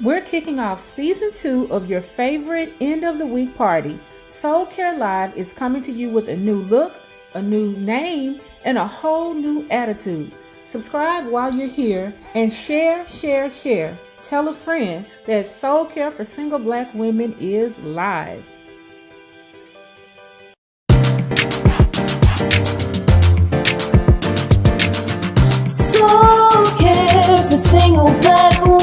We're kicking off season 2 of your favorite end of the week party. Soul Care Live is coming to you with a new look, a new name, and a whole new attitude. Subscribe while you're here and share, share, share. Tell a friend that Soul Care for Single Black Women is live. Soul Care for Single Black Women.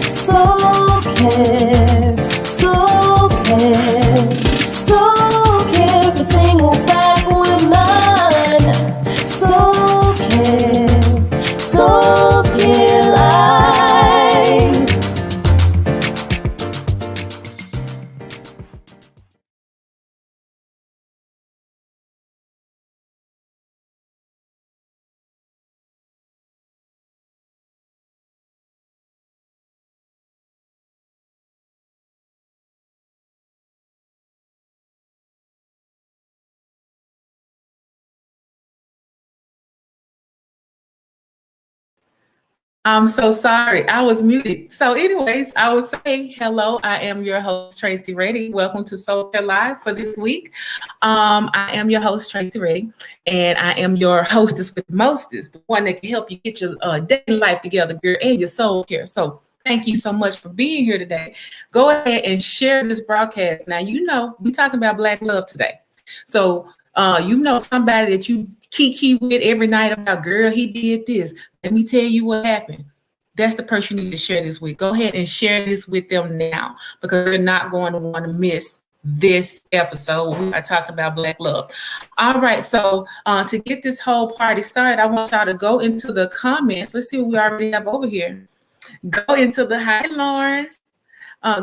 Soul Care, Soul Care, Soul Care for Single Black Women. Soul Care, Soul Care Life. I'm so sorry. I was muted. So, anyways, I was saying hello. I am your host, Tracy Reddy. Welcome to Soul Care Live for this week. I am your host, Tracy Reddy, and I am your hostess with mostest, the one that can help you get your daily life together, girl, and your soul care. So, thank you so much for being here today. Go ahead and share this broadcast. Now, you know, we're talking about Black love today. So, you know somebody that you kiki with every night about, girl, he did this. Let me tell you what happened. That's the person you need to share this with. Go ahead and share this with them now because they're not going to want to miss this episode. We are talking about Black love. All right. So to get this whole party started, I want y'all to go into the comments. Let's see what we already have over here. Go into the hi, Lawrence.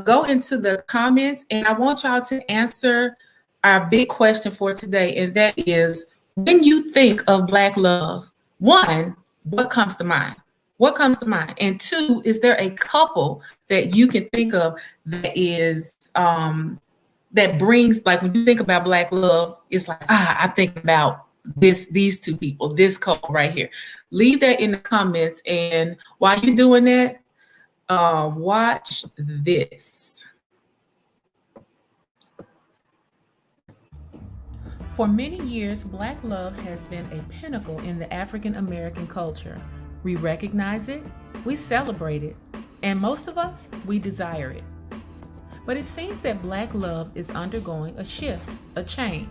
Go into the comments, and I want y'all to answer our big question for today, and that is, when you think of Black love, one, what comes to mind? What comes to mind? And two, is there a couple that you can think of that is that brings, like, when you think about Black love, it's like, I think about these two people, this couple right here. Leave that in the comments, and while you're doing that, watch this. For many years, Black love has been a pinnacle in the African American culture. We recognize it, we celebrate it, and most of us, we desire it. But it seems that Black love is undergoing a shift, a change.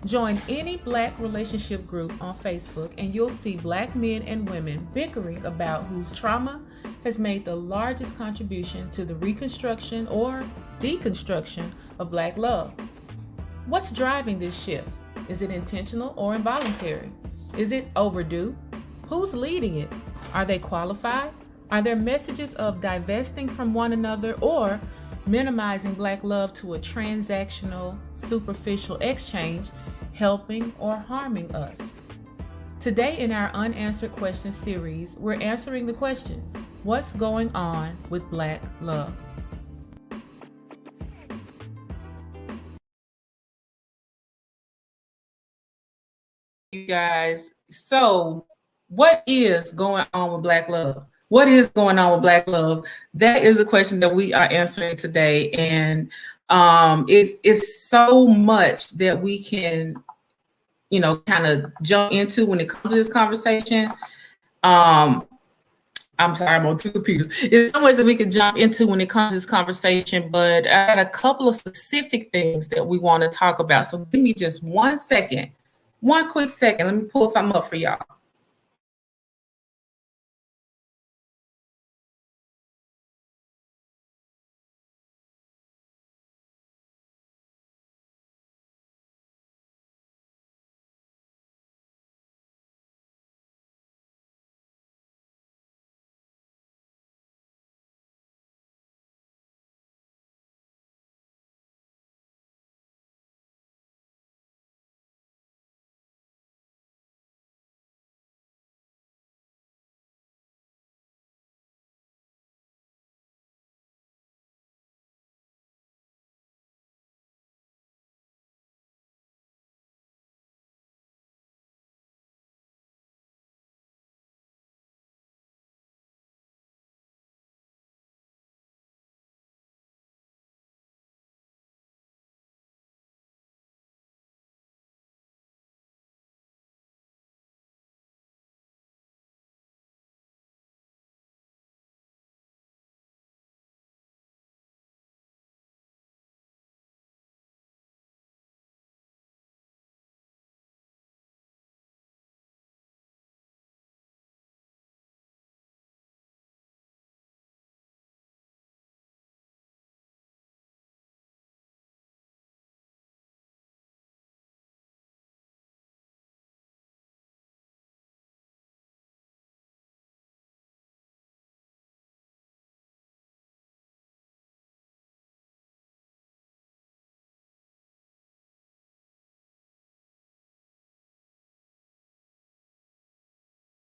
Join any Black relationship group on Facebook and you'll see Black men and women bickering about whose trauma has made the largest contribution to the reconstruction or deconstruction of Black love. What's driving this shift? Is it intentional or involuntary? Is it overdue? Who's leading it? Are they qualified? Are there messages of divesting from one another or minimizing Black love to a transactional, superficial exchange, helping or harming us? Today in our Unanswered Questions series, we're answering the question, what's going on with Black love? You guys, so what is going on with Black love? What is going on with Black love? That is a question that we are answering today, and it's so much that we can, you know, kind of jump into when it comes to this conversation. I'm sorry, I'm on two computers. It's so much that we could jump into when it comes to this conversation, but I got a couple of specific things that we want to talk about. So give me just 1 second, one quick second. Let me pull something up for y'all.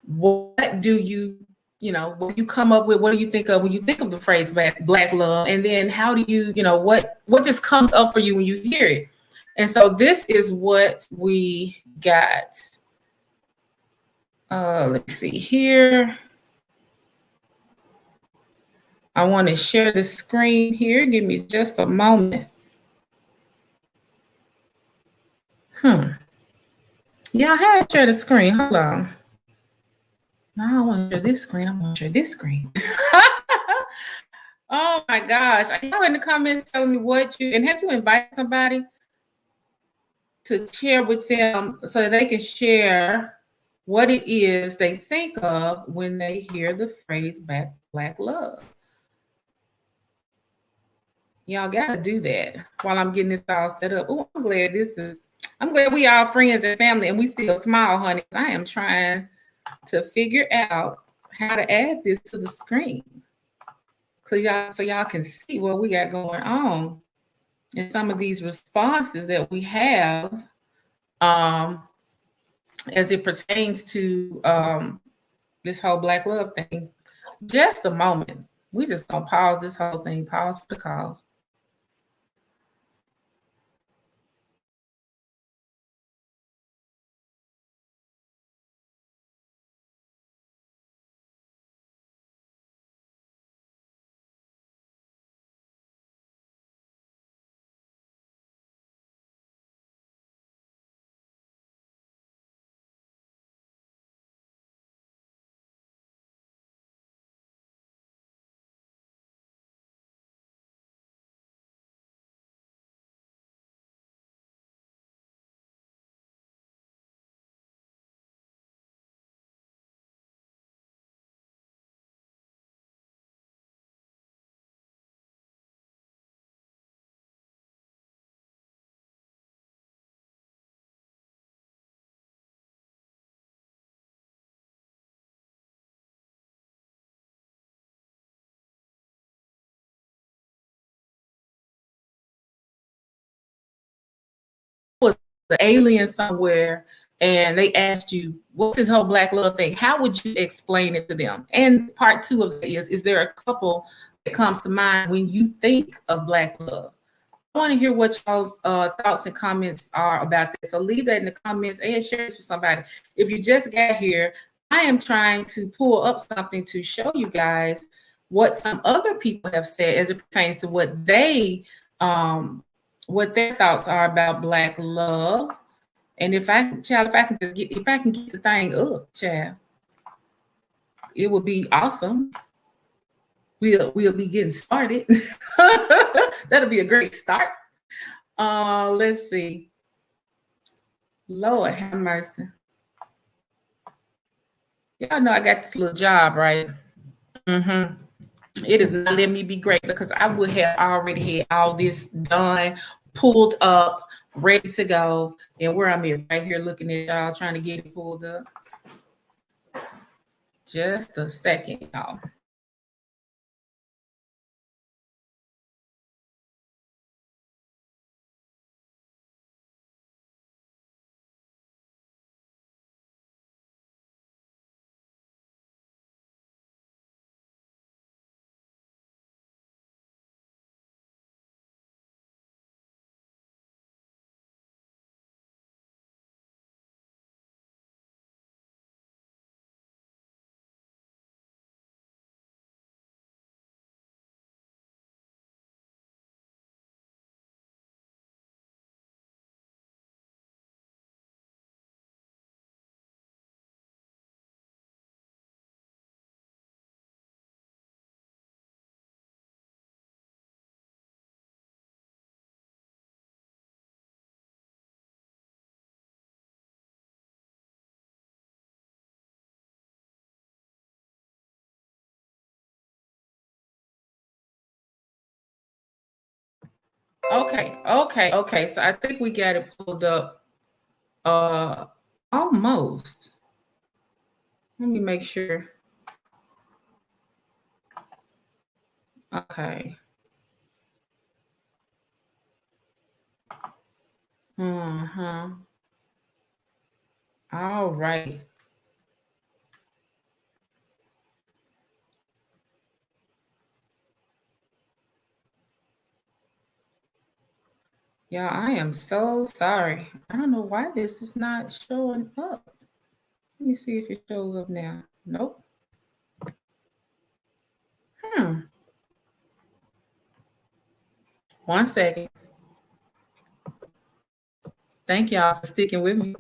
what do you what do you come up with? What do you think of when you think of the phrase black love? And then how do you, what just comes up for you when you hear it? And so this is what we got. Let's see here. I want to share the screen here. Give me just a moment. Yeah, I had to share the screen. Hold on. No, I don't want to share this screen. I want to share this screen. Oh my gosh. Are y'all in the comments telling me what you, and have you invited somebody to share with them so that they can share what it is they think of when they hear the phrase black love? Y'all gotta do that while I'm getting this all set up. Oh, I'm glad we all friends and family and we still smile, honey. I am trying to figure out how to add this to the screen so y'all can see what we got going on and some of these responses that we have as it pertains to this whole black love thing. Just a moment. We just gonna pause this whole thing, pause for the cause. Was the alien somewhere and they asked you, what's this whole black love thing? How would you explain it to them? And part two of it is there a couple that comes to mind when you think of black love? I want to hear what y'all's thoughts and comments are about this. So leave that in the comments and share this with somebody. If you just got here, I am trying to pull up something to show you guys what some other people have said as it pertains to what their thoughts are about black love. And if I can get the thing up, child, it would be awesome. We'll be getting started. That'll be a great start. Let's see. Lord have mercy. Y'all know I got this little job, right? It is not letting me be great because I would have already had all this done, pulled up, ready to go. And where I'm at, right here looking at y'all, trying to get it pulled up. Just a second, y'all. Okay. So I think we got it pulled up. Almost. Let me make sure. Okay. All right. Yeah, I am so sorry. I don't know why this is not showing up. Let me see if it shows up now. Nope. Hmm. One second. Thank y'all for sticking with me.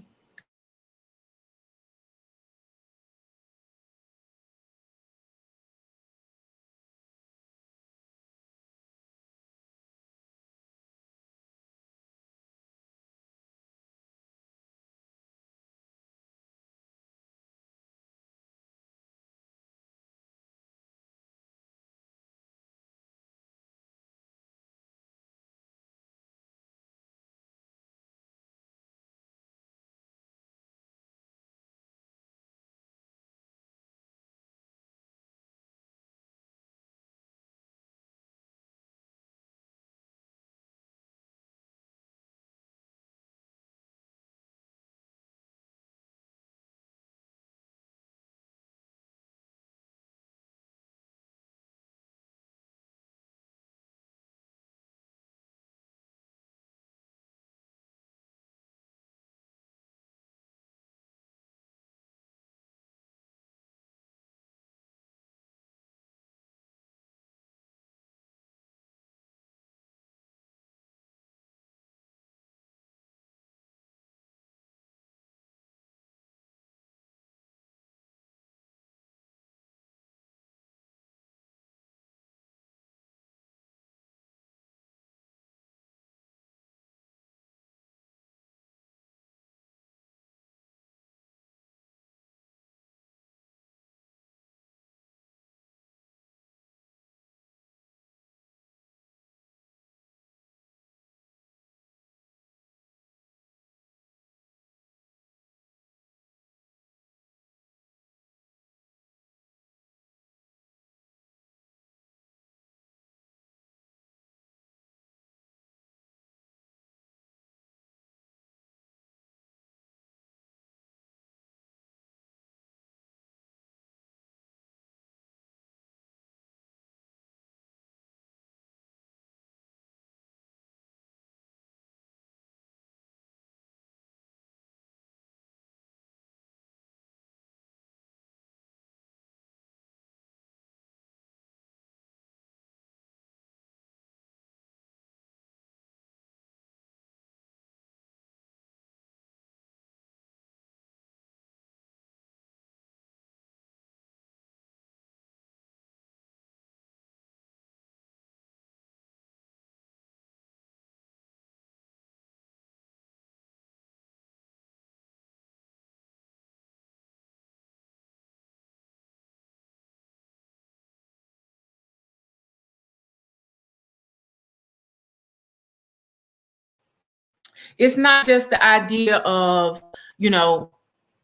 It's not just the idea of, you know,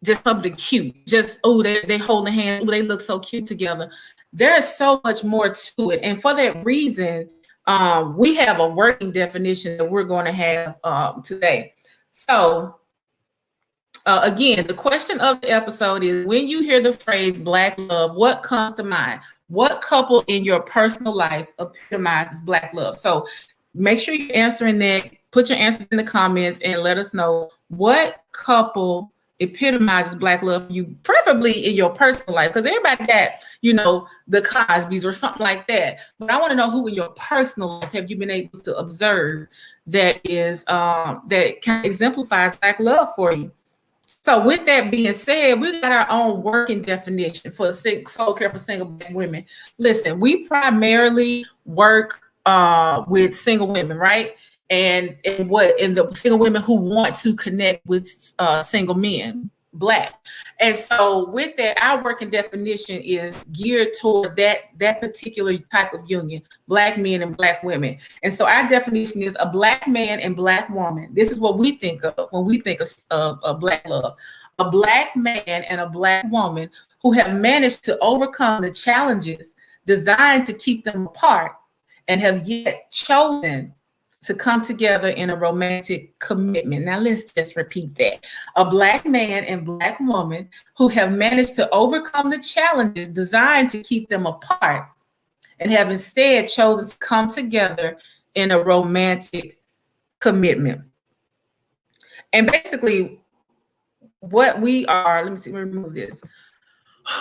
just something cute. Just, oh, they holding hands, oh, they look so cute together. There's so much more to it. And for that reason, we have a working definition that we're going to have today. So again, the question of the episode is, when you hear the phrase Black love, what comes to mind? What couple in your personal life epitomizes Black love? So make sure you're answering that. Put your answers in the comments and let us know what couple epitomizes Black love for you, preferably in your personal life, because everybody got, you know, the Cosbys or something like that. But I want to know who in your personal life have you been able to observe that is that kind of exemplifies Black love for you. So with that being said, we got our own working definition for soul care for single Black women. Listen, we primarily work with single women, right? And the single women who want to connect with single men, Black. And so with that, our working definition is geared toward that particular type of union, Black men and Black women. And so our definition is a Black man and Black woman. This is what we think of when we think of Black love. A Black man and a Black woman who have managed to overcome the challenges designed to keep them apart and have yet chosen to come together in a romantic commitment. Now, let's just repeat that. A Black man and Black woman who have managed to overcome the challenges designed to keep them apart and have instead chosen to come together in a romantic commitment. And basically what we are, let me remove this.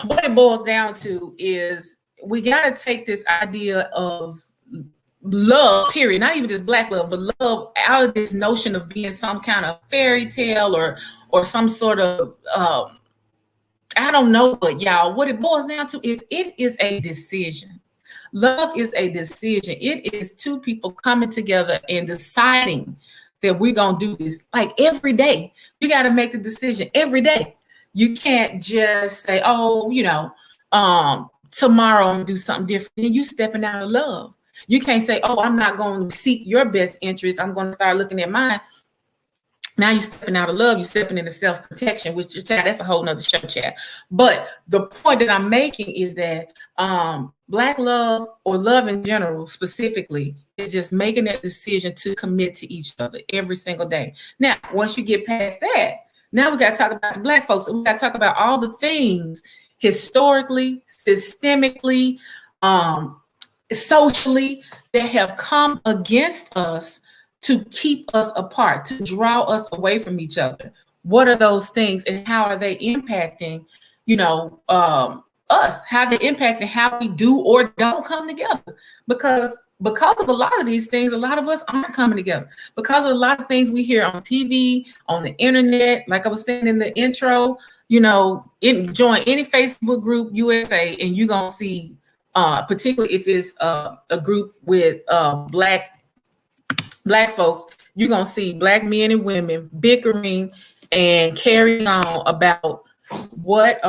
What it boils down to is we got to take this idea of love, period, not even just Black love, but love out of this notion of being some kind of fairy tale or some sort of I don't know, but y'all, what it boils down to is it is a decision. Love is a decision. It is two people coming together and deciding that we're going to do this like every day. You got to make the decision every day. You can't just say, oh, tomorrow I'm going to do something different. Then you stepping out of love. You can't say, oh, I'm not going to seek your best interest. I'm going to start looking at mine. Now you're stepping out of love. You're stepping into self-protection, which that's a whole nother show, chat. But the point that I'm making is that Black love, or love in general specifically, is just making that decision to commit to each other every single day. Now, once you get past that, now we got to talk about the Black folks. We got to talk about all the things historically, systemically, socially that have come against us to keep us apart, to draw us away from each other. What are those things, and how are they impacting, us? How they impacting how we do or don't come together? Because of a lot of these things, a lot of us aren't coming together. Because of a lot of things we hear on TV, on the internet, like I was saying in the intro, join any Facebook group USA, and you're gonna see, particularly if it's a group with Black folks, you're going to see Black men and women bickering and carrying on about what,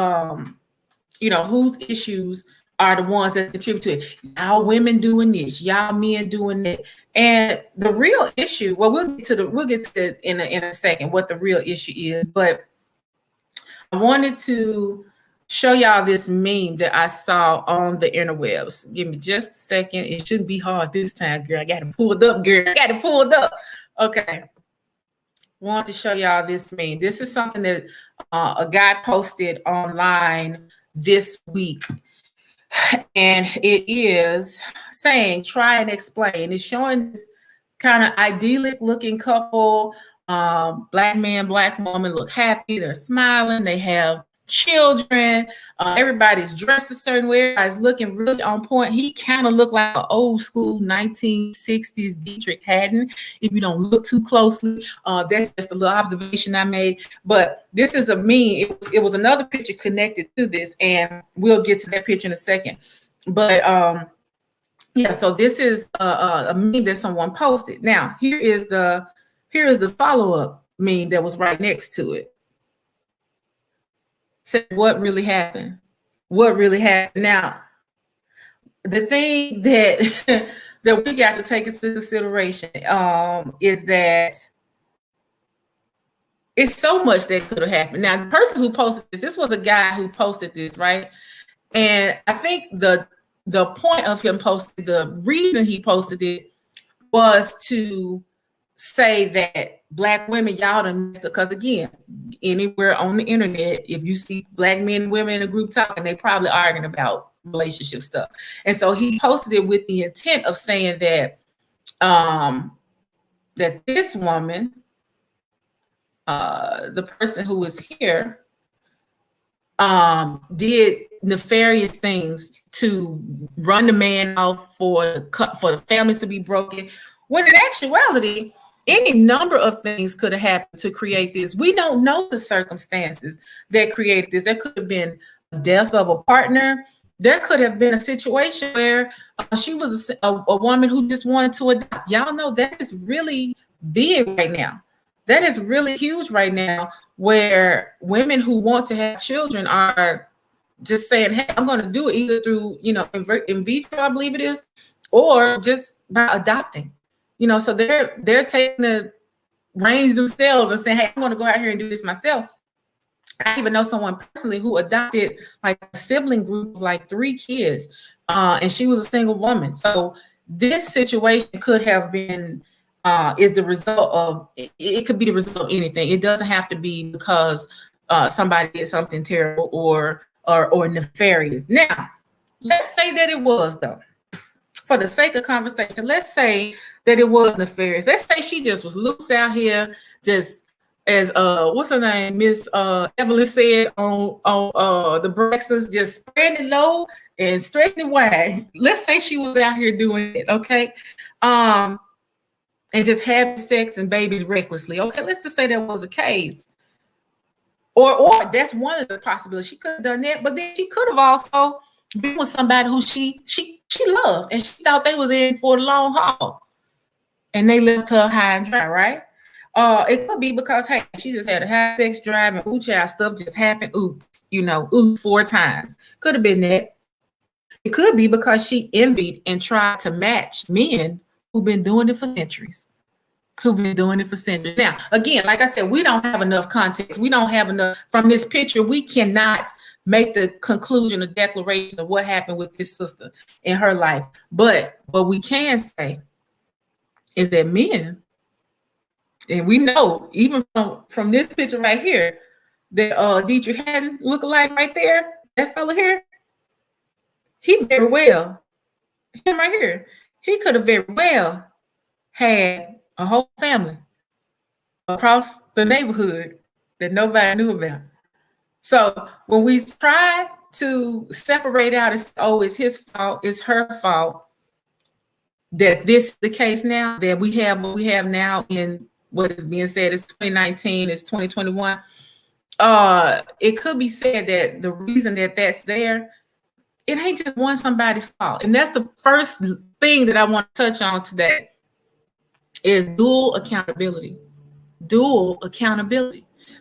whose issues are the ones that contribute to it. Y'all women doing this, y'all men doing that. And the real issue, well, we'll get to it in a second, what the real issue is. But I wanted to show y'all this meme that I saw on the interwebs. Give me just a second. It shouldn't be hard this time, girl. I got it pulled up, girl. I got it pulled up. Okay. Want to show y'all this meme. This is something that a guy posted online this week. And it is saying, try and explain. It's showing this kind of idyllic looking couple. Black man, Black woman look happy. They're smiling. They have children. Everybody's dressed a certain way. Everybody's looking really on point. He kind of looked like an old school 1960s Dietrich Haddon. If you don't look too closely, that's just a little observation I made. But this is a meme. It was another picture connected to this, and we'll get to that picture in a second. But yeah, so this is a meme that someone posted. Now here is the follow-up meme that was right next to it. Said, what really happened? What really happened? Now, the thing that that we got to take into consideration is that it's so much that could have happened. Now, the person who posted this was a guy who posted this, right? And I think the point of him posting, the reason he posted it was to say that Black women, y'all done messed up. Because again, anywhere on the internet, if you see Black men and women in a group talking, they probably arguing about relationship stuff. And so he posted it with the intent of saying that that this woman, the person who was here, did nefarious things to run the man off, for the family to be broken, when in actuality, any number of things could have happened to create this. We don't know the circumstances that created this. There could have been a death of a partner. There could have been a situation where she was a woman who just wanted to adopt. Y'all know that is really big right now. That is really huge right now, where women who want to have children are just saying, hey, I'm going to do it either through, in vitro, I believe it is, or just by adopting. So they're taking the reins themselves and saying, hey, I'm going to go out here and do this myself. I even know someone personally who adopted like a sibling group of like 3 kids, and she was a single woman. So this situation could have been, is the result of, it could be the result of anything. It doesn't have to be because somebody did something terrible or nefarious. Now, let's say that it was, though. For the sake of conversation, let's say that it was nefarious. Let's say she just was loose out here, just as what's her name, Miss Evelyn said on the breakfast, just spreading it low and stretching it wide. Let's say she was out here doing it, okay, and just having sex and babies recklessly. Okay, let's just say that was the case. Or that's one of the possibilities. She could have done that, but then she could have also been with somebody who she loved, and she thought they was in for the long haul, and they left her high and dry, right? It could be because, hey, she just had a high sex drive and child stuff just happened. Ooh, 4 times. Could have been that. It could be because she envied and tried to match men who've been doing it for centuries. Now, again, like I said, we don't have enough context. We don't have enough from this picture. We cannot make the conclusion or declaration of what happened with this sister in her life. But what we can say is that men, and we know even from this picture right here, that Dietrich Haddon lookalike right there, that fella here, he very well, him right here, he could have very well had a whole family across the neighborhood that nobody knew about. So when we try to separate out, it's his fault, it's her fault, that this is the case now, that we have what we have now in what is being said is 2019, it's 2021. It could be said that the reason that that's there, it ain't just one somebody's fault. And that's the first thing that I want to touch on today is dual accountability.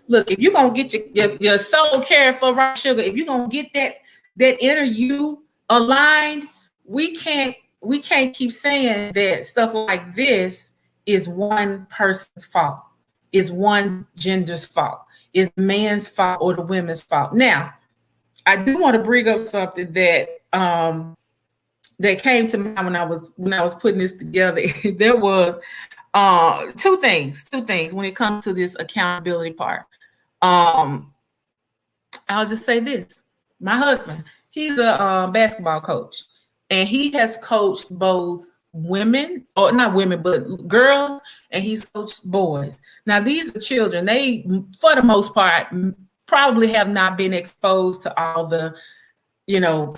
Look, if you're gonna get your soul cared for, right, sugar, if you're gonna get that inner you aligned, we can't keep saying that stuff like this is one person's fault, is one gender's fault, is the man's fault or the women's fault. Now, I do want to bring up something that that came to mind when I was putting this together. There was two things when it comes to this accountability part. I'll just say this. My husband, he's a basketball coach, and he has coached both women, or not women, but girls, and he's coached boys. Now, these are children. They, for the most part, probably have not been exposed to all the,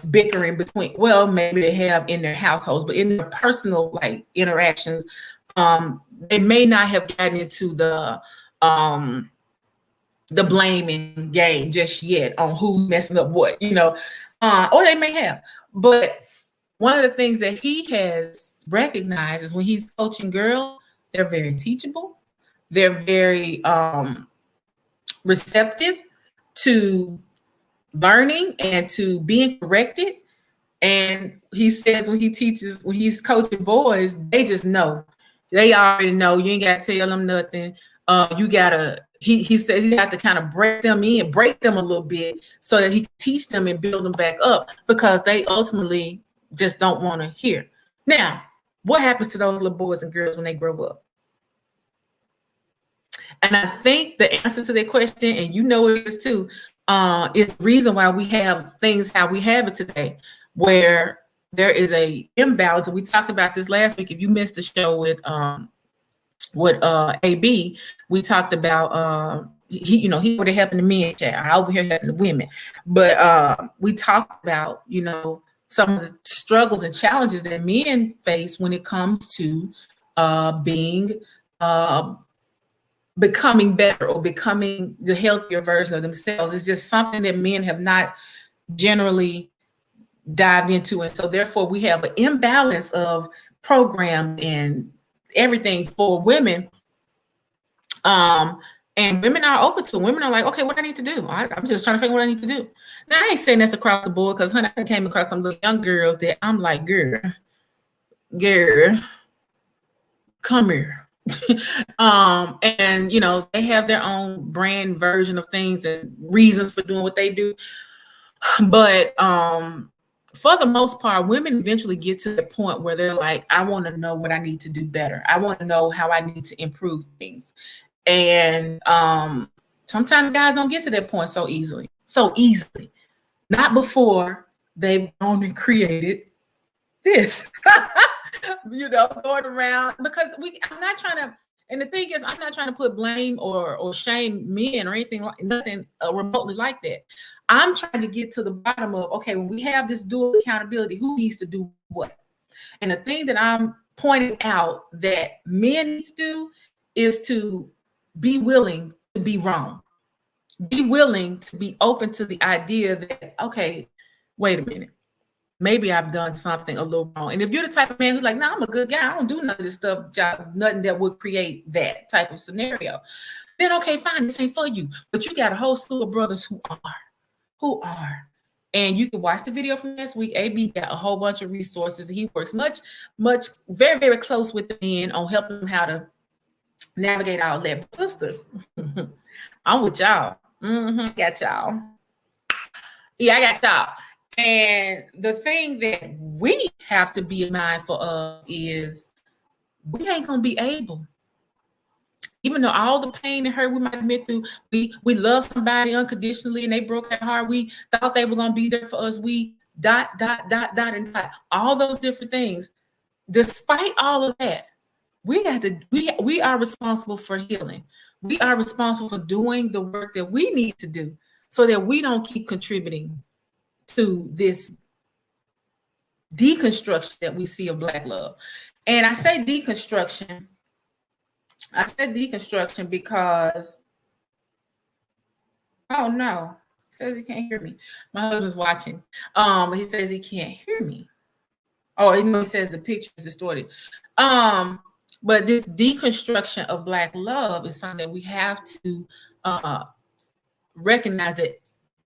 bickering between, well, maybe they have in their households, but in their personal, like, interactions, they may not have gotten into the blaming game just yet on who's messing up what, or they may have. But one of the things that he has recognized is when he's coaching girls, they're very teachable. They're very receptive to learning and to being corrected. And he says when he's coaching boys, they just know. They already know. You ain't got to tell them nothing. You gotta. He says you have to kind of break them a little bit so that he can teach them and build them back up, because they ultimately just don't want to hear. Now, what happens to those little boys and girls when they grow up? And I think the answer to that question, and it is too, is the reason why we have things how we have it today, where there is a imbalance. And we talked about this last week. If you missed the show with AB, we talked about he would have helping the men, I over here helping the women. But we talked about, some of the struggles and challenges that men face when it comes to becoming better or becoming the healthier version of themselves. It's just something that men have not generally dived into. And so therefore we have an imbalance of program and everything for women. And women are open to it. Women are like, okay, what I need to do? I'm just trying to figure out what I need to do. Now, I ain't saying that's across the board, because honey, I came across some little young girls that I'm like, girl, come here. And they have their own brand version of things and reasons for doing what they do. But for the most part, women eventually get to the point where they're like, I want to know what I need to do better. I want to know how I need to improve things. And sometimes guys don't get to that point so easily. Not before they've gone and created this. going around because I'm not trying to. And the thing is, I'm not trying to put blame or shame men or anything like nothing remotely like that. I'm trying to get to the bottom of, okay, when we have this dual accountability, who needs to do what? And the thing that I'm pointing out that men need to do is to be willing to be wrong. Be willing to be open to the idea that, okay, wait a minute. Maybe I've done something a little wrong. And if you're the type of man who's like, no, I'm a good guy, I don't do none of this stuff, nothing that would create that type of scenario, then okay, fine, this ain't for you. But you got a whole slew of brothers who are. And you can watch the video from last week. AB got a whole bunch of resources. He works very, very close with the men on helping them how to navigate all that. But sisters, I'm with y'all. Got y'all. Yeah, I got y'all. And the thing that we have to be mindful of is we ain't gonna be able, even though all the pain and hurt we might have been through, we love somebody unconditionally and they broke our heart. We thought they were gonna be there for us. We dot, and dot, all those different things. Despite all of that, we are responsible for healing. We are responsible for doing the work that we need to do so that we don't keep contributing to this deconstruction that we see of Black love. And I say deconstruction. I said deconstruction because, oh no, he says he can't hear me. My husband's watching. He says he can't hear me. Oh, he says the picture is distorted. But this deconstruction of Black love is something that we have to recognize that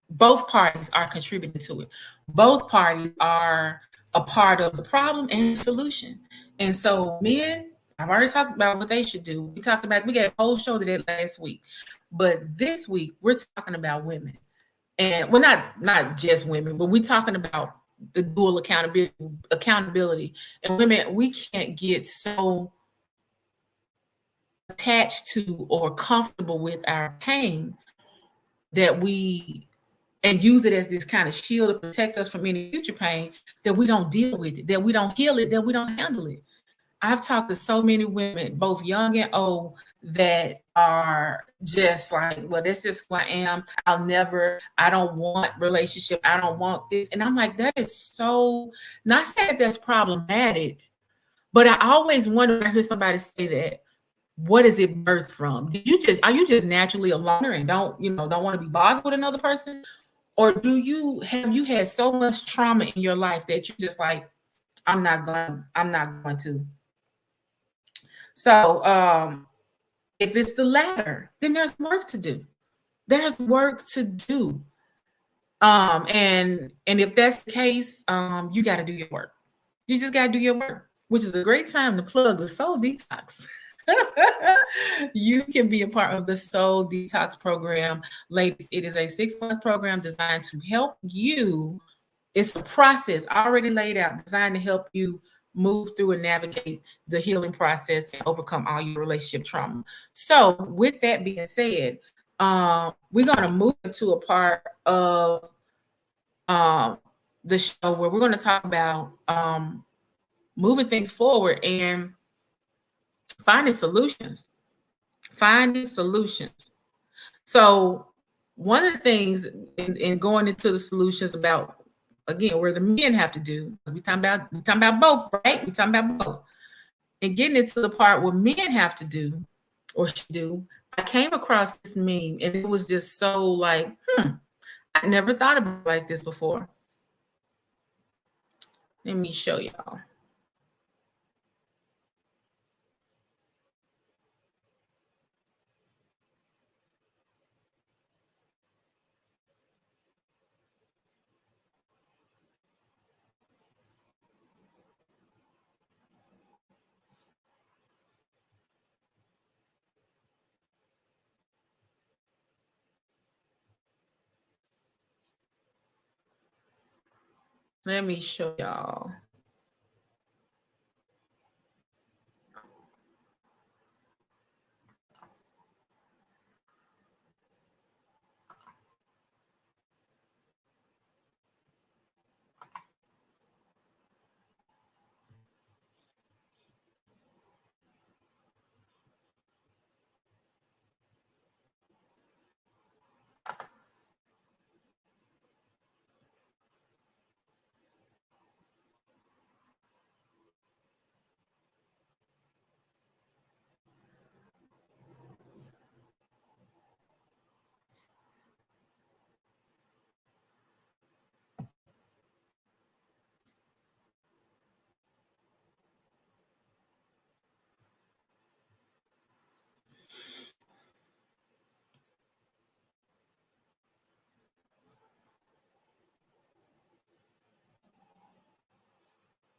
both parties are contributing to it. Both parties are a part of the problem and the solution. And so men, I've already talked about what they should do. We got a whole show to that last week. But this week, we're talking about women. And well, not just women, but we're talking about the dual accountability. And women, we can't get so attached to or comfortable with our pain that we and use it as this kind of shield to protect us from any future pain, that we don't deal with it, that we don't heal it, that we don't handle it. I've talked to so many women, both young and old, that are just like, well, this is who I am. I don't want relationship. I don't want this. And I'm like, that is so, not saying that's problematic, but I always wonder when I hear somebody say that, what is it birthed from? Are you just naturally a loner and don't want to be bothered with another person? Or have you had so much trauma in your life that you're just like, I'm not going to. So if it's the latter, then there's work to do. There's work to do. And if that's the case, you got to do your work. You just got to do your work, which is a great time to plug the Soul Detox. You can be a part of the Soul Detox program. Ladies, it is a 6-month program designed to help you. It's a process already laid out, designed to help you move through and navigate the healing process and overcome all your relationship trauma. So with that being said, we're going to move into a part of the show where we're going to talk about moving things forward and finding solutions. So one of the things in going into the solutions about, again, where the men have to do, we talking about both, right? We talking about both. And getting into the part where men have to do or should do, I came across this meme and it was just so like, I never thought about it like this before. Let me show y'all. Let me show y'all.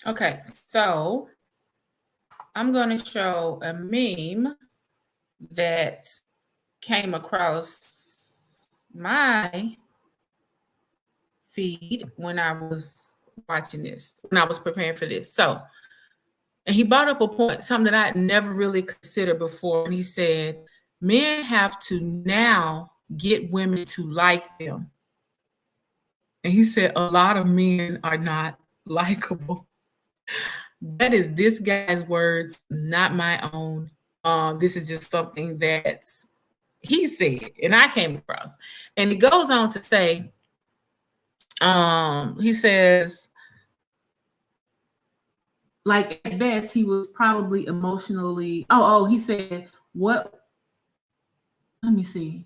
Okay, so I'm going to show a meme that came across my feed when I was watching this, when I was preparing for this. So, and he brought up a point, something that I had never really considered before. And he said, men have to now get women to like them. And he said, a lot of men are not likable. That is this guy's words, not my own. This is just something that he said, and I came across. And he goes on to say, he says, like at best, he was probably emotionally. He said, what? Let me see.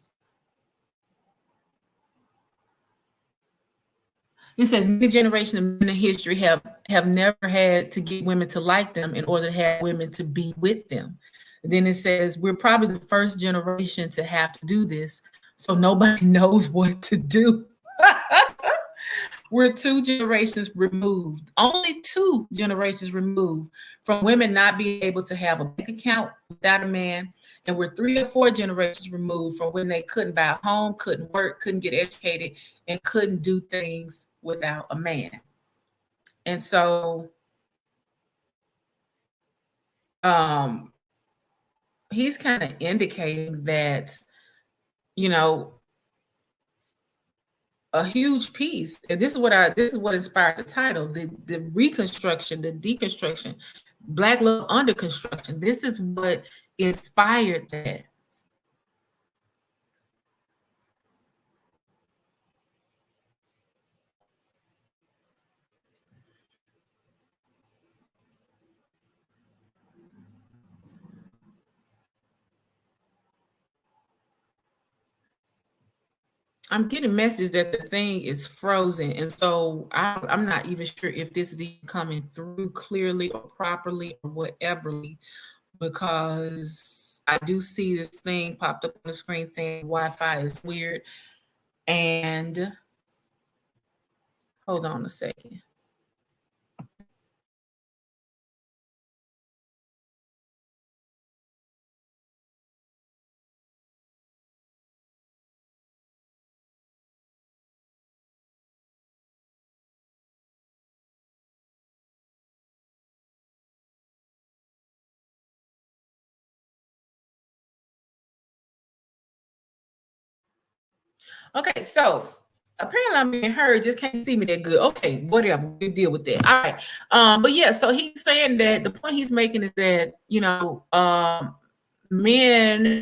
He says many generations of men in history have never had to get women to like them in order to have women to be with them. And then it says we're probably the first generation to have to do this, so nobody knows what to do. We're 2 generations removed, only 2 generations removed from women not being able to have a bank account without a man. And we're 3 or 4 generations removed from when they couldn't buy a home, couldn't work, couldn't get educated, and couldn't do things without a man. And so he's kind of indicating that, you know, a huge piece, and this is what inspired the title, the reconstruction, the deconstruction, Black love under construction. This is what inspired that. I'm getting messages that the thing is frozen, and so I'm not even sure if this is even coming through clearly or properly or whatever, because I do see this thing popped up on the screen saying Wi-Fi is weird. And hold on a second. Okay, so apparently I'm being heard, just can't see me that good. Okay, whatever, we deal with that. All right. But yeah, so he's saying that the point he's making is that, men,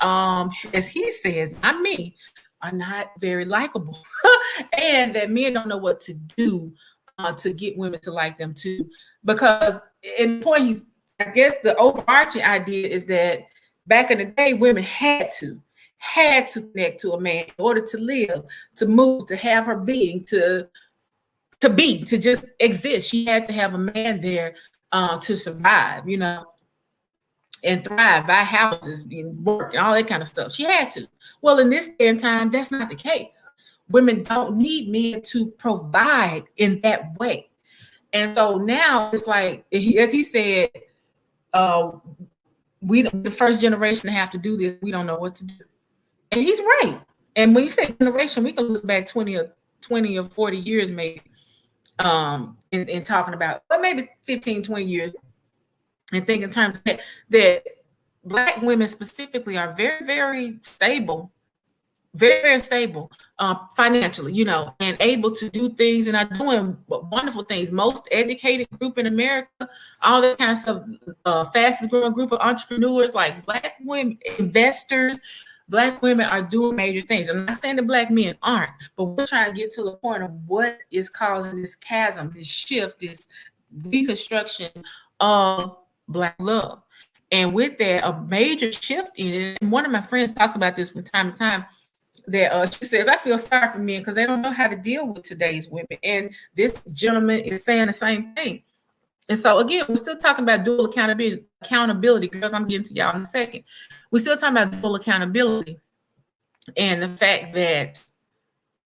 as he says, not me, are not very likable. And that men don't know what to do to get women to like them too. Because in the point I guess the overarching idea is that back in the day, women had to connect to a man in order to live, to move, to have her being, to just exist. She had to have a man there to survive, and thrive, buy houses, and work, and all that kind of stuff. She had to. Well, in this day and time, that's not the case. Women don't need men to provide in that way. And so now it's like, as he said, we the first generation to have to do this. We don't know what to do. And he's right. And when you say generation, we can look back 20 or 40 years maybe in talking about, or maybe 15, 20 years, and think in terms of that Black women specifically are very, very stable, very, very stable financially, and able to do things and are doing wonderful things. Most educated group in America, all that kind of stuff, fastest growing group of entrepreneurs, like Black women, investors. Black women are doing major things. I'm not saying that Black men aren't, but we're trying to get to the point of what is causing this chasm, this shift, this reconstruction of Black love. And with that, a major shift in it. And one of my friends talks about this from time to time, that she says, I feel sorry for men because they don't know how to deal with today's women. And this gentleman is saying the same thing. And so again, we're still talking about dual accountability, because I'm getting to y'all in a second. We're still talking about dual accountability and the fact that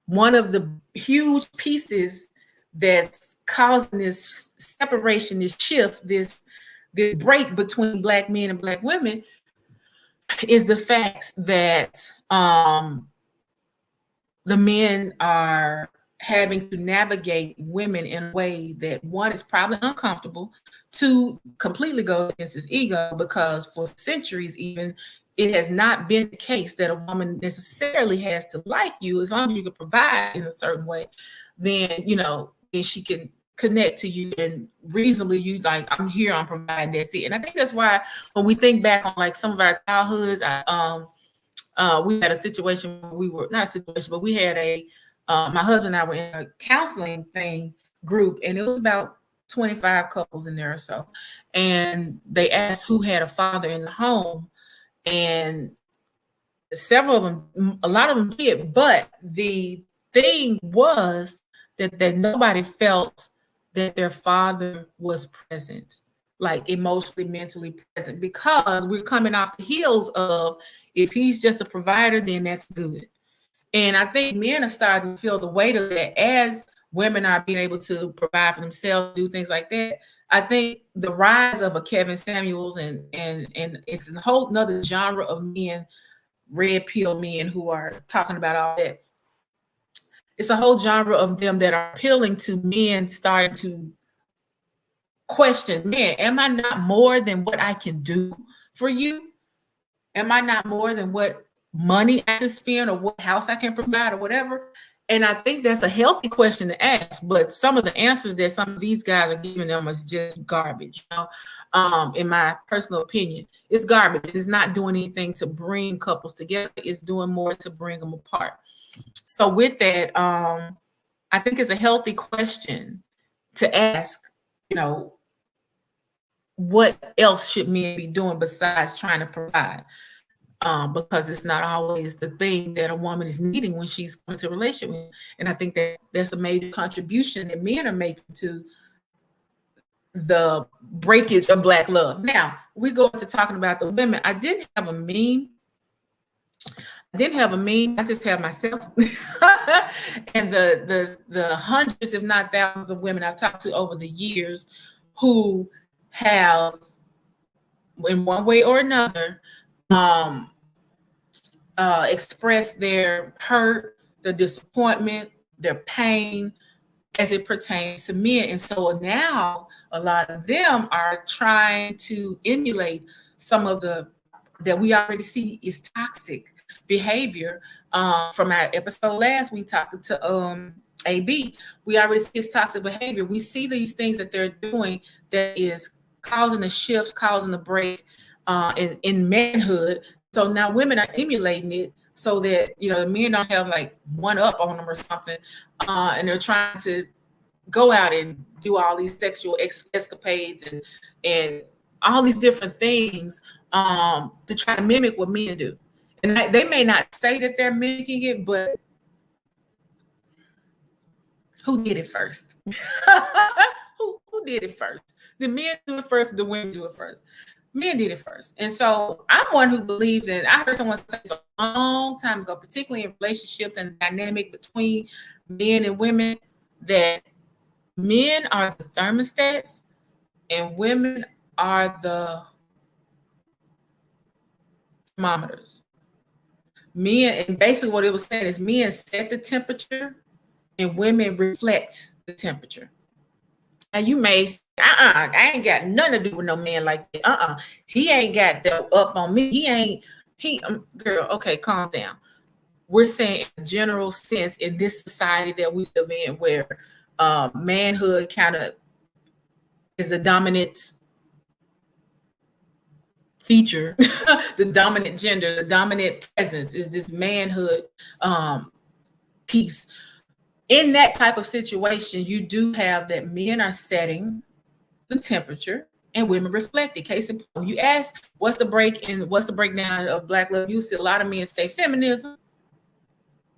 one of the huge pieces that's causing this separation, this shift, this break between Black men and Black women is the fact that the men are having to navigate women in a way that, one, is probably uncomfortable, two, completely goes against his ego, because for centuries even, it has not been the case that a woman necessarily has to like you. As long as you can provide in a certain way, then, then she can connect to you and reasonably you like, I'm here, I'm providing, that's it. And I think that's why when we think back on like some of our childhoods, we had a situation where we were, not a situation, but we had my husband and I were in a counseling group, and it was about 25 couples in there or so. And they asked who had a father in the home, and several of them, a lot of them did, but the thing was that nobody felt that their father was present, like emotionally, mentally present, because we're coming off the heels of, if he's just a provider, then that's good. And I think men are starting to feel the weight of that as women are being able to provide for themselves, do things like that. I think the rise of a Kevin Samuels and it's a whole nother genre of men, red pill men, who are talking about all that. It's a whole genre of them that are appealing to men starting to question, man, am I not more than what I can do for you? Am I not more than what money I can spend or what house I can provide or whatever? And I think that's a healthy question to ask, but some of the answers that some of these guys are giving them is just garbage. In my personal opinion, it's garbage. It's not doing anything to bring couples together. It's doing more to bring them apart. So with that, I think it's a healthy question to ask, what else should men be doing besides trying to provide? Because it's not always the thing that a woman is needing when she's going to a relationship. And I think that that's a major contribution that men are making to the breakage of Black love. Now, we go into talking about the women. I didn't have a meme. I just have myself. And the hundreds, if not thousands, of women I've talked to over the years who have, in one way or another, express their hurt, their disappointment, their pain as it pertains to men. And so now a lot of them are trying to emulate some of that we already see is toxic behavior. From our episode last, we talked to AB. We already see it's toxic behavior. We see these things that they're doing that is causing a shift, causing a break in manhood. So now women are emulating it so that, the men don't have like one up on them or something. And they're trying to go out and do all these sexual escapades and all these different things to try to mimic what men do. And they may not say that they're mimicking it, but who did it first? Who did it first? The men do it first, the women do it first. Men did it first. And so I'm one who believes in, I heard someone say a long time ago, particularly in relationships and dynamic between men and women, that men are the thermostats and women are the thermometers. Men, and basically what it was saying is men set the temperature and women reflect the temperature. And you may say, I ain't got nothing to do with no man like that. He ain't got that up on me. Girl, okay, calm down. We're saying in a general sense in this society that we live in, where manhood kind of is a dominant feature, the dominant gender, the dominant presence is this manhood piece. In that type of situation, you do have that men are setting the temperature and women reflect it. Case in point, you ask what's the breakdown of Black love, you see a lot of men say feminism.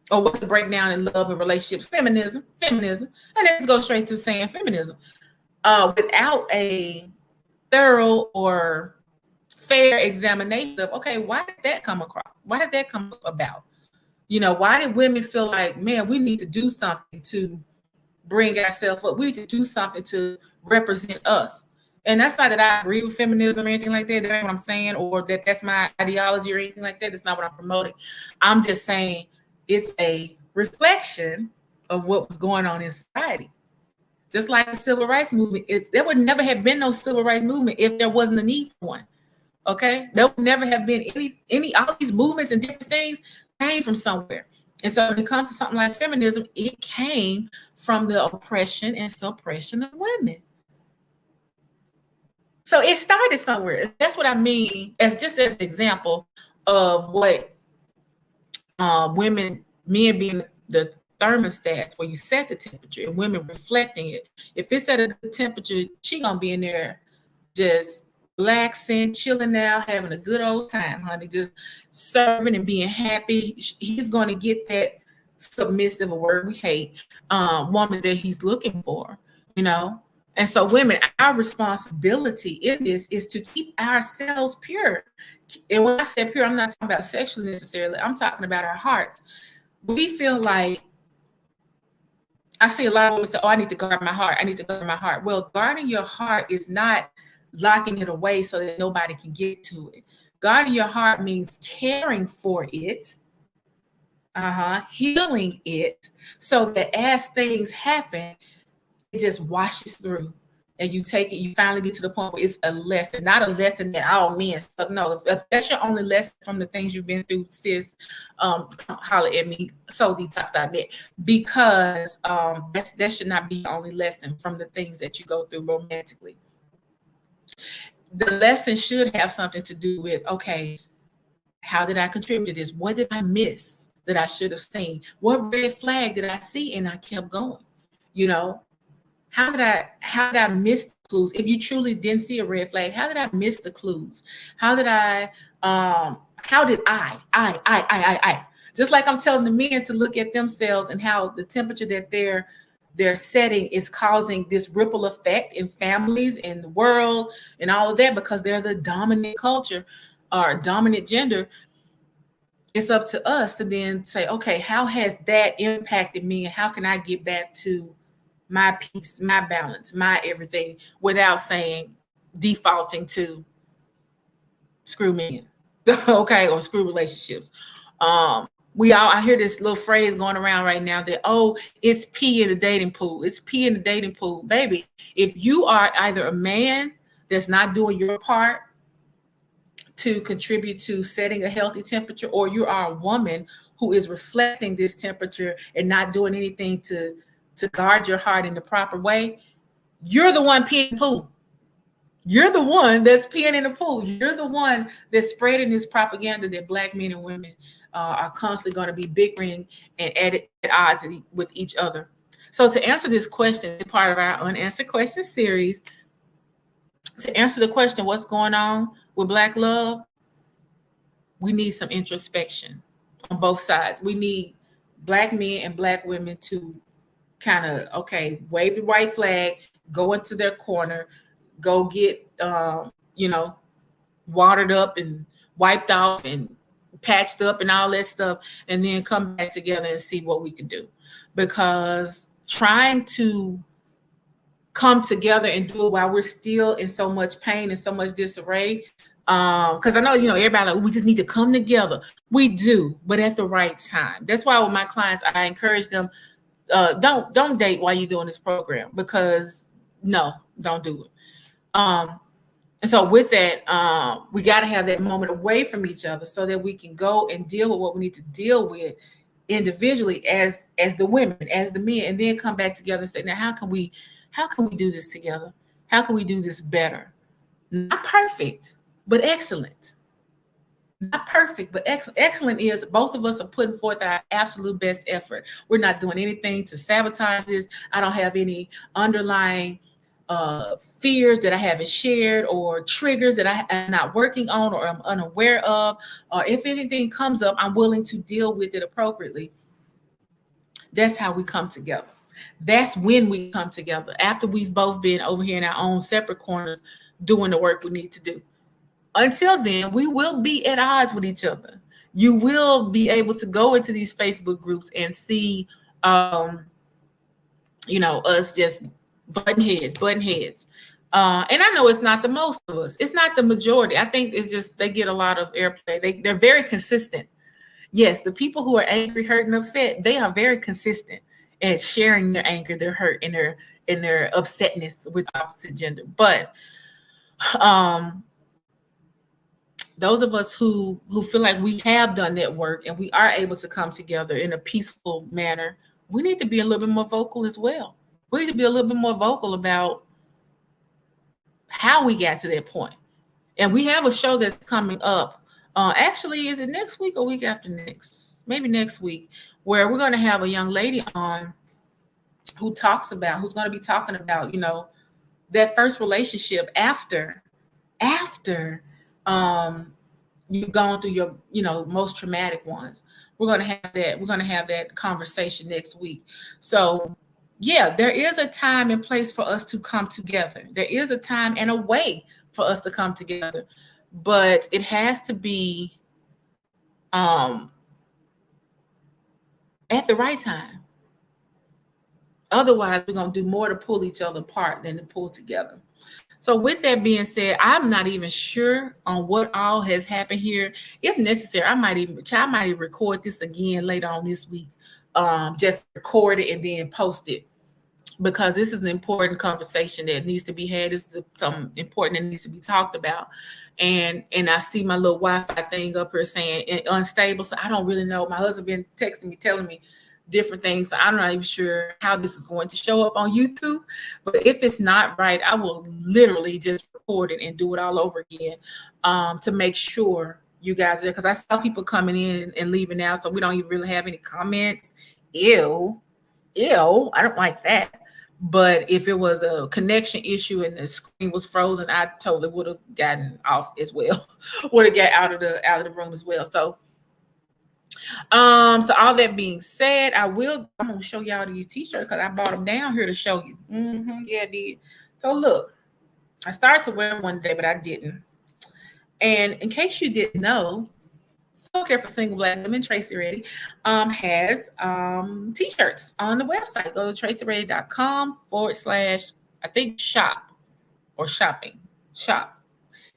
Or what's the breakdown in love and relationships? Feminism. And let's go straight to saying feminism. Without a thorough or fair examination of, okay, why did that come across? Why did that come about? Why did women feel like, man, we need to do something to bring ourselves up. We need to do something to represent us. And that's not that I agree with feminism or anything like that. That ain't what I'm saying, or that's my ideology or anything like that. It's not what I'm promoting. I'm just saying it's a reflection of what was going on in society. Just like the civil rights movement, there would never have been no civil rights movement if there wasn't a need for one. Okay, there would never have been any all these movements and different things came from somewhere. And so when it comes to something like feminism, it came from the oppression and suppression of women. So it started somewhere. That's what I mean, as just as an example of what men being the thermostats, where you set the temperature and women reflecting it. If it's at a good temperature, she gonna be in there just relaxing, chilling out, having a good old time, honey, just serving and being happy. He's going to get that submissive, a word we hate, woman that he's looking for, you know. And so women, our responsibility in this is to keep ourselves pure. And when I say pure, I'm not talking about sexually necessarily. I'm talking about our hearts. We feel like, I see a lot of women say, oh, I need to guard my heart. I need to guard my heart. Well, guarding your heart is not locking it away so that nobody can get to it. Guarding your heart means caring for it, healing it, so that as things happen, it just washes through. And you take it, you finally get to the point where it's a lesson, not a lesson that all men suck. No, if that's your only lesson from the things you've been through, sis, holler at me, souldetox.net, because that should not be your only lesson from the things that you go through romantically. The lesson should have something to do with, okay, how did I contribute to this? What did I miss that I should have seen? What red flag did I see and I kept going? You know, how did I miss the clues? If you truly didn't see a red flag, how did I miss the clues? How did I just like I'm telling the men to look at themselves and how the temperature that they're setting is causing this ripple effect in families, in the world, and all of that, because they're the dominant culture or dominant gender. It's up to us to then say, okay, how has that impacted me? And how can I get back to my peace, my balance, my everything, without saying, defaulting to screw men, okay, or screw relationships. I hear this little phrase going around right now that, oh, it's pee in the dating pool. It's pee in the dating pool. Baby, if you are either a man that's not doing your part to contribute to setting a healthy temperature, or you are a woman who is reflecting this temperature and not doing anything to guard your heart in the proper way, you're the one peeing in the pool. You're the one that's peeing in the pool. You're the one that's spreading this propaganda that Black men and women are constantly going to be bickering and at odds with each other. So to answer this question, part of our unanswered question series, to answer the question, what's going on with Black love, we need some introspection on both sides. We need Black men and Black women to kind of, okay, wave the white flag, go into their corner, go get, watered up and wiped off and patched up and all that stuff, and then come back together and see what we can do. Because trying to come together and do it while we're still in so much pain and so much disarray, because I know, everybody like, we just need to come together. We do, but at the right time. That's why with my clients, I encourage them, don't date while you're doing this program, because no, don't do it. And so with that, we got to have that moment away from each other so that we can go and deal with what we need to deal with individually as the women, as the men, and then come back together and say, now, how can we do this together? How can we do this better? Not perfect, but excellent. Not perfect, but excellent. Excellent is both of us are putting forth our absolute best effort. We're not doing anything to sabotage this. I don't have any underlying fears that I haven't shared, or triggers that I am not working on or I'm unaware of, or if anything comes up, I'm willing to deal with it appropriately. That's how we come together. That's when we come together, after we've both been over here in our own separate corners doing the work we need to do. Until then, we will be at odds with each other. You will be able to go into these Facebook groups and see us just button heads. And I know it's not the most of us. It's not the majority. I think it's just they get a lot of airplay. They're very consistent. Yes, the people who are angry, hurt, and upset, they are very consistent at sharing their anger, their hurt, and their upsetness with opposite gender. But those of us who feel like we have done that work and we are able to come together in a peaceful manner, we need to be a little bit more vocal as well. We need to be a little bit more vocal about how we got to that point. And we have a show that's coming up. Actually, is it next week or week after next? Maybe next week, where we're going to have a young lady on who's going to be talking about, that first relationship after you've gone through your, most traumatic ones. We're going to have that. We're going to have that conversation next week. So yeah, there is a time and place for us to come together. There is a time and a way for us to come together, but it has to be at the right time. Otherwise, we're going to do more to pull each other apart than to pull together. So with that being said, I'm not even sure on what all has happened here. If necessary, I might even record this again later on this week. Just record it and then post it, because this is an important conversation that needs to be had. This is something important that needs to be talked about. And I see my little Wi-Fi thing up here saying unstable. So I don't really know. My husband been texting me, telling me different things. So I'm not even sure how this is going to show up on YouTube. But if it's not right, I will literally just record it and do it all over again to make sure you guys are, because I saw people coming in and leaving now, so we don't even really have any comments. Ew, I don't like that. But if it was a connection issue and the screen was frozen, I totally would have gotten off as well. Would have got out of the room as well. So all that being said, I'm gonna show y'all these t-shirts because I brought them down here to show you. Yeah, I did. So look, I started to wear them one day, but I didn't. And in case you didn't know, Soul Care for Single Black Women, Tracy Reddy, has t-shirts on the website. Go to tracyreddy.com / I think shop or shopping. Shop.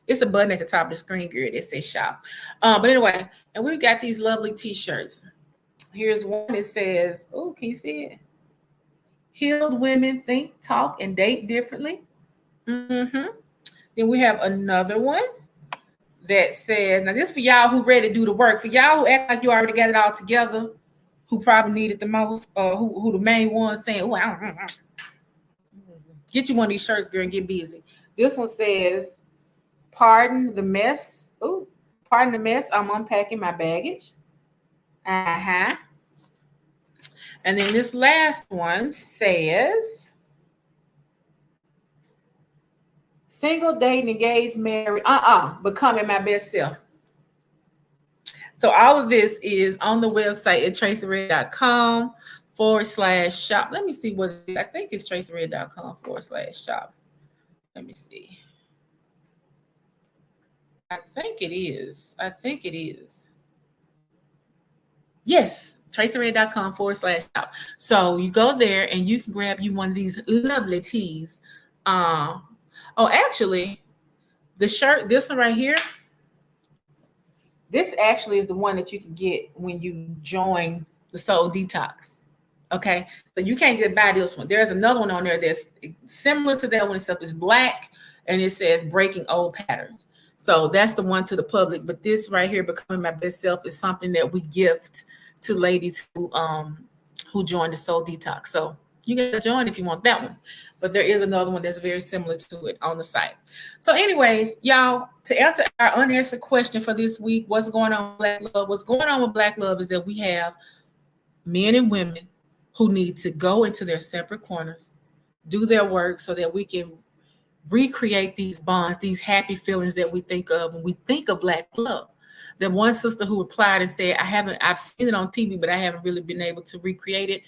It's a button at the top of the screen, girl. It says shop. But anyway, and we've got these lovely t-shirts. Here's one that says, oh, can you see it? Healed women think, talk, and date differently. Then we have another one that says, now this for y'all who ready to do the work. For y'all who act like you already got it all together, who probably need it the most, or who the main ones saying, oh, I don't know. Get you one of these shirts, girl, and get busy. This one says, pardon the mess. Oh, pardon the mess. I'm unpacking my baggage. And then this last one says, single, dating, engaged, married, becoming my best self. So all of this is on the website at tracyreddy.com / shop. Let me see what it is. I think it's tracyreddy.com / shop. Let me see. I think it is. Yes, tracyreddy.com / shop. So you go there and you can grab you one of these lovely tees. Actually, the shirt, this one right here, this actually is the one that you can get when you join the Soul Detox. Okay, so you can't just buy this one. There's another one on there that's similar to that one, except it's black and it says breaking old patterns. So that's the one to the public. But this right here, becoming my best self, is something that we gift to ladies who join the Soul Detox. So you gotta join if you want that one. But there is another one that's very similar to it on the site. So anyways, y'all, to answer our unanswered question for this week, what's going on with Black Love? What's going on with Black Love is that we have men and women who need to go into their separate corners, do their work so that we can recreate these bonds, these happy feelings that we think of when we think of Black Love. The one sister who replied and said, I've seen it on TV, but I haven't really been able to recreate it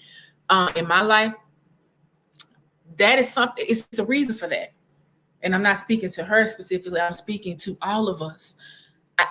in my life. That is something, it's a reason for that. And I'm not speaking to her specifically, I'm speaking to all of us.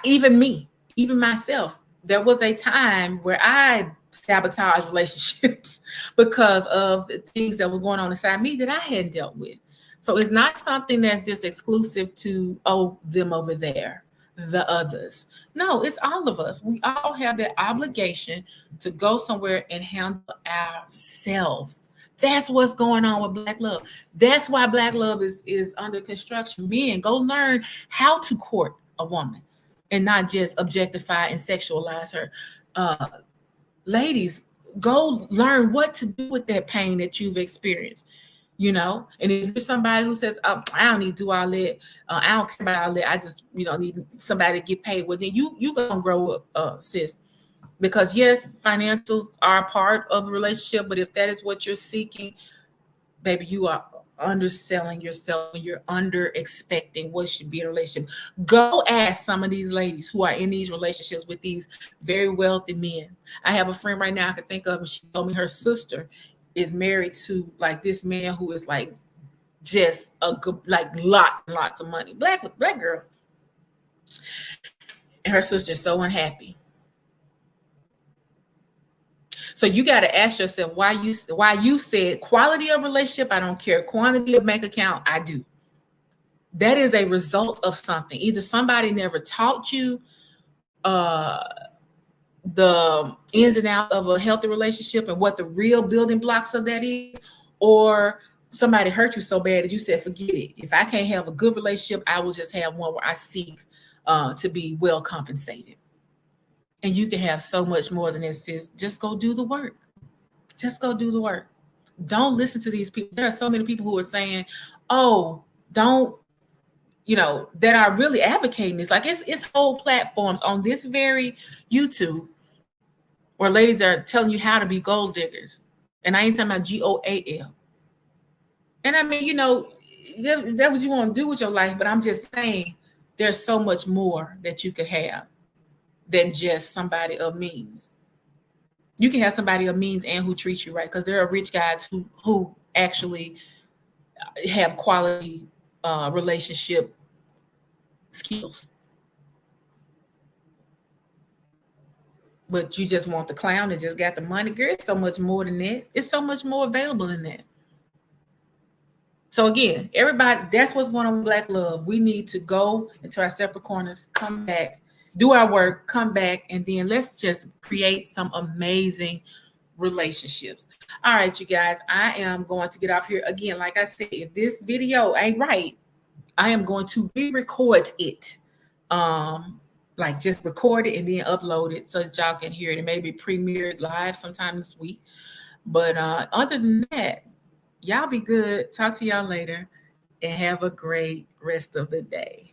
Even me, even myself, there was a time where I sabotaged relationships because of the things that were going on inside me that I hadn't dealt with. So it's not something that's just exclusive to, oh, them over there, the others. No, it's all of us. We all have that obligation to go somewhere and handle ourselves. That's what's going on with Black love. That's why Black love is under construction. Men, go learn how to court a woman and not just objectify and sexualize her. Ladies, go learn what to do with that pain that you've experienced. And if you're somebody who says, oh, I don't need to do all that, I don't care about all that, I just need somebody to get paid, well, then you gonna grow up, sis. Because yes, financials are a part of a relationship, but if that is what you're seeking, baby, you are underselling yourself. You're under expecting what should be a relationship. Go ask some of these ladies who are in these relationships with these very wealthy men. I have a friend right now I can think of, and she told me her sister is married to like this man who is like just a good, like lots of money, black girl, and her sister is so unhappy. So you got to ask yourself why you said quality of relationship, I don't care. Quantity of bank account, I do. That is a result of something. Either somebody never taught you the ins and outs of a healthy relationship and what the real building blocks of that is, or somebody hurt you so bad that you said, forget it. If I can't have a good relationship, I will just have one where I seek to be well compensated. And you can have so much more than this. Just go do the work. Just go do the work. Don't listen to these people. There are so many people who are saying, oh, don't, that are really advocating this. Like it's whole platforms on this very YouTube where ladies are telling you how to be gold diggers. And I ain't talking about GOAL. And I mean, that's what you want to do with your life. But I'm just saying there's so much more that you could have than just somebody of means. You can have somebody of means and who treats you right, because there are rich guys who actually have quality relationship skills. But you just want the clown that just got the money. Girl, it's so much more than that. It's so much more available than that. So again, everybody, that's what's going on with Black love. We need to go into our separate corners, come back, do our work, come back, and then let's just create some amazing relationships. All right, you guys, I am going to get off here. Again, like I said, if this video ain't right, I am going to re-record it. Like just record it and then upload it so that y'all can hear it and maybe premiere it live sometime this week. But other than that, y'all be good. Talk to y'all later and have a great rest of the day.